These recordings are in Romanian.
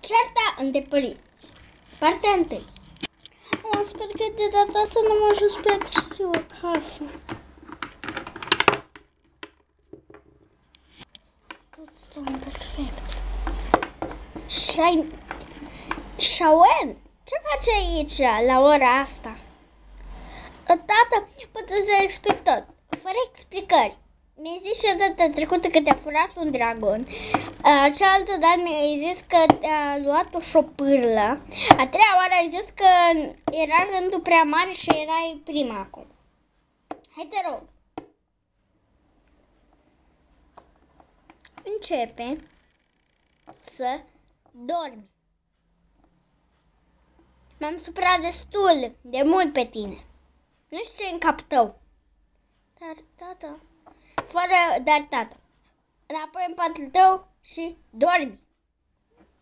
Cearta între părinți. Partea 1. Sper că de data asta nu am ajuns prea târziu acasă. Tot stau perfect. Shawen, ce faci aici la ora asta? Tata, pot să explic tot, fără explicări. Mi-ai zis și data trecută că te-a furat un dragon. Cealaltă dată mi-ai zis că te-a luat o șopârlă. A treia oară ai zis că era rândul prea mare și erai prima acum. Hai te rog. Începe să dormi. M-am supărat destul de mult pe tine. Nu știu ce în cap tău. Dar, tata, tata, înapoi în patul tău și dormi.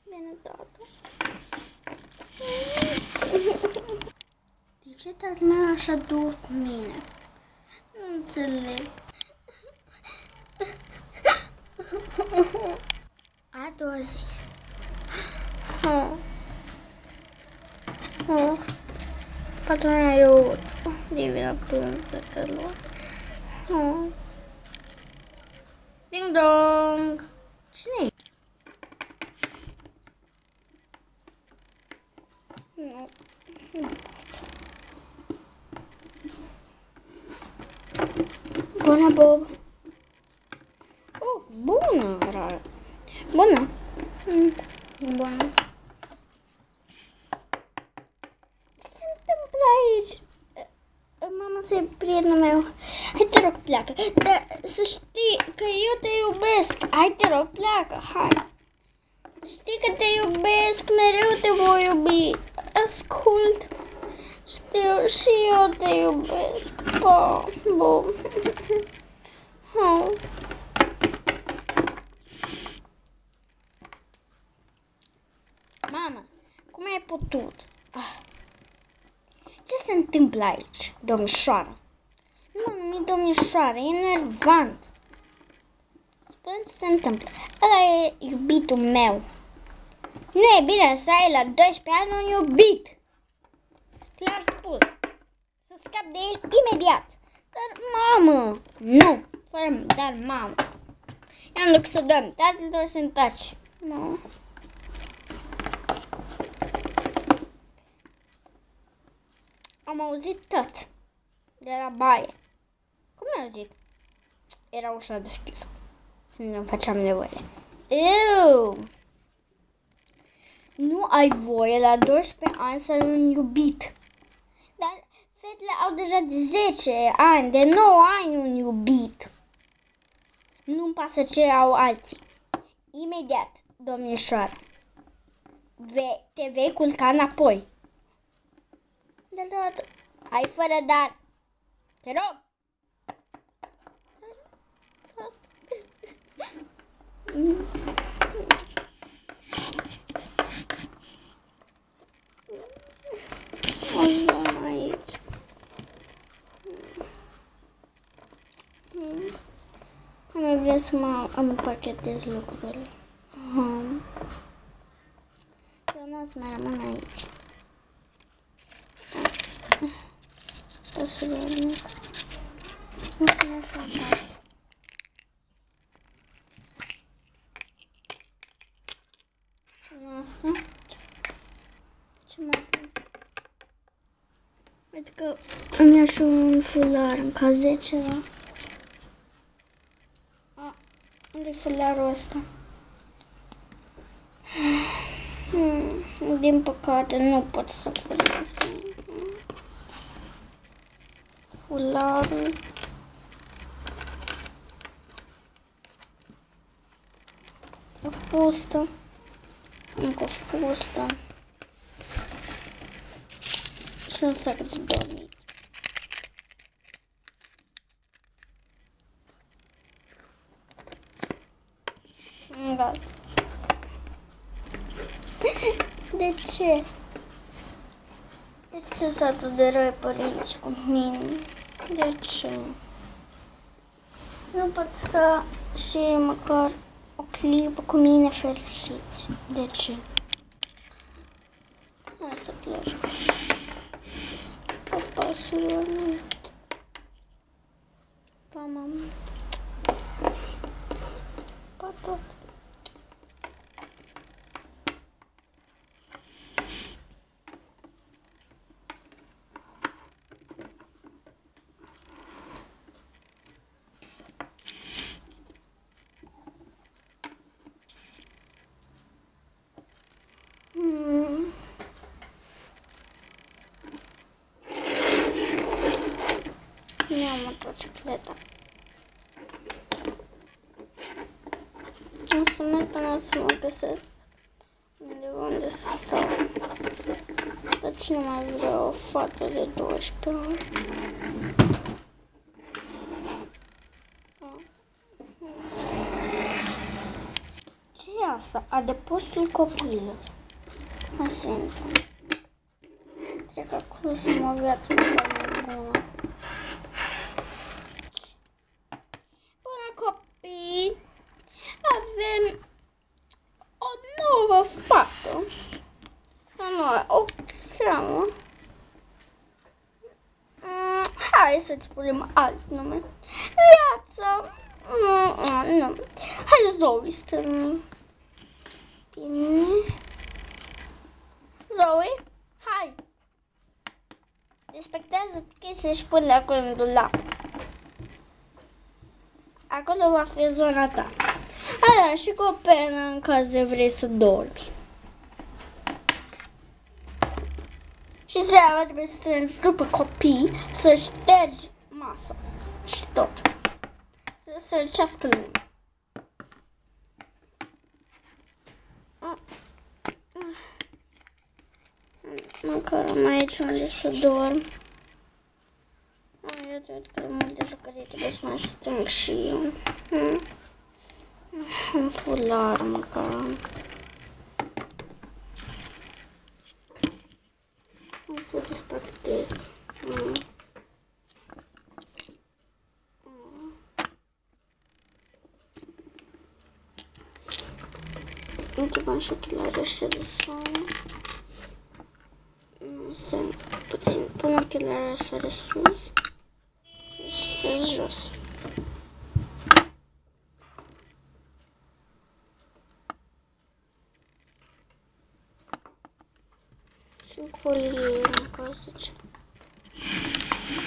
Bine, tata. De ce tata meu așa dur cu mine? Nu înțeleg. A doua zi. Patrona eu divina plânsă că lua. Ding dong. Cine-i? Bună, Bob. Bună, rară. Bună. Bună. Ce se întâmplă aici? Mama, să-i prietenul meu. Hai, te rog, pleacă. Dar să știi că eu te iubesc. Hai, te rog, pleacă. Hai. Știi că te iubesc. Mereu te voi iubi. Ascult. Știu, și eu te iubesc. Pa, bun. Mama, cum ai putut? Ce se întâmplă aici, domnișoară? Nu, e domnișoară, e enervant. Spune ce se întâmplă. Ăla e iubitul meu. Nu e bine să ai la 12 ani un iubit. Clar spus. Să scap de el imediat. Dar, mamă, nu. Fără dar, mamă. I-am duc să dorm. Tatăl trebuie să întaci. Mamă. Am auzit tot de la baie. Cum ai auzit? Era ușa deschisă. Când îmi făceam nevoie. Nu ai voie la 12 ani să ai un iubit. Dar fetele au deja de 10 ani, de 9 ani un iubit. Nu-mi pasă ce au alții. Imediat, domnișoară. Te vei culca înapoi. Da. Hai fără dar. Te rog. O să dorm aici. Mai vreau să îmi împachetez lucrurile. Eu nu o să mai rămân aici. O să dorm. O să mă șocați. Asta. Ce mai pun? Uite că îmi ia și un fular în caz de ceva. Unde-i fularul ăsta? Din păcate nu pot să pun fularul. O fustă. Încă o fustă. Și un sac de dormit. Gata. De ce? De ce sunt atât de răi părinții cu mine? De ce? Nu pot sta și măcar o clipă cu mine fericiți. De ce? ecler. Pa surorile. Pa mama. Pa tot. Ia motocicleta. O să merg până să mă găsesc undeva unde să stau. Dar cine mai vrea o fată de 12 ani? Ce e asta? Adăpostul copiilor. Asta e. Cred că acolo să mă viață bună. Copii, avem o nouă fată. O cheamă. Hai să-ți spunem alt nume. Viața. Nu. Hai, Zoe, stăm. Bine. Zoe, hai. Respectează chestiile și pune acolo în dulap. Acolo va fi zona ta. Aia, și cu o penă în caz de vrei să dormi. Și seara trebuie să strângi după copii, să ștergi masa și tot. Să străcească lumea. Măcar am aici unde să dorm. Eu cred că multe jucării trebuie să mai strâng și eu. Un fular măcar. O să despachetez. Întrebam și ochelari ăștia de soare. Stai puțin, pun ochelari ăștia de sus. Și jos. Și colierul, ca să zice.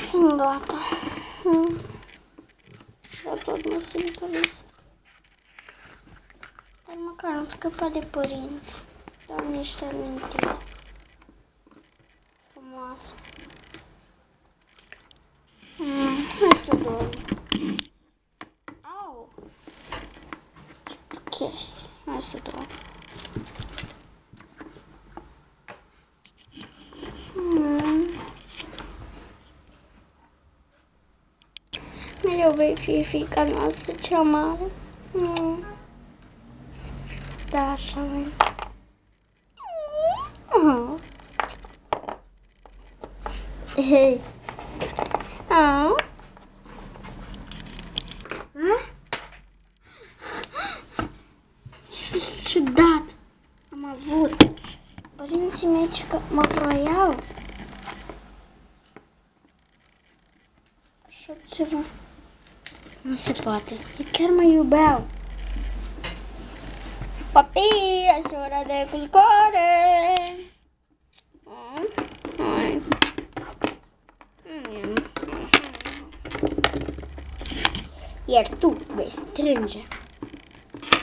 Sunt gata. Dar tot mă simt ales. Dar măcar am scăpat de părinți. Dar niște amintiri frumoase. Hai să dorm. Au! Ce chestii. Hai să dorm. Mereu vei fi fiica noastră cea mare. Da, așa vei. Hei! Ce vis ciudat am avut. Părinții mei că mă vroiau. Așa ceva. Nu se poate. Ei chiar mă iubeau. Copii, este ora de culcare. Hai. Iar tu vei strânge.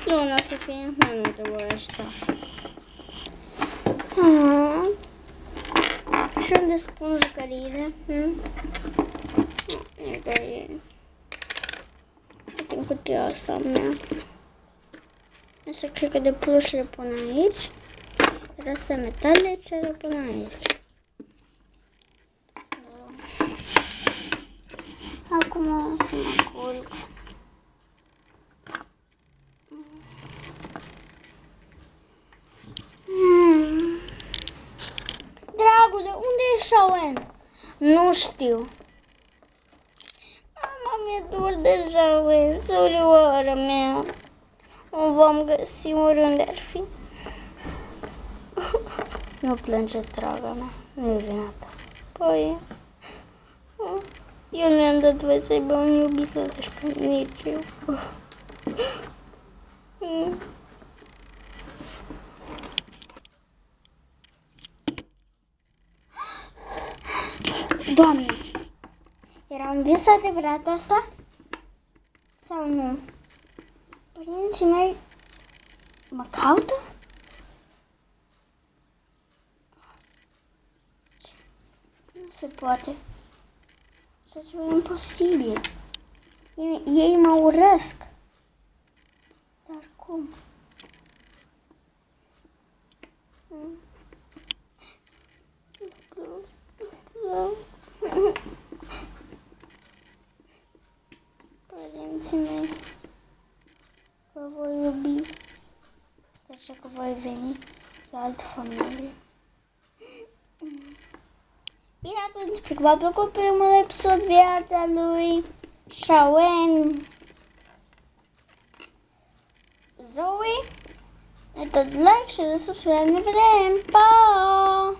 Luna să fie, nu te voi aștepta. Și unde spun jucăriile? Nicăieri. Uite în cutia asta mea. Asta cred că de pluș le pun aici. Iar astea metalice le pun aici. Acum să mă culc. Dragule, unde e Shawen? Nu știu. Mama, mi-e dor de Shawen, surioara mea. O vom găsi oriunde ar fi. Nu plânge, draga mea. Nu e vina ta. Păi... Eu nu am dat voie să aibă un iubit la școală, nici eu. Doamne, era un vis adevărat asta? Sau nu? Părinții mei mă caută? Nu se poate. Așa ceva e imposibil. Ei mă urăsc. Dar cum? Părinții mei, vă voi iubi. Așa că voi veni la altă familie. Bine, atunci, sper că v-a plăcut primul episod, viața lui Shawen Zoe. Ne dați like și de subscribe. Ne vedem! Pa!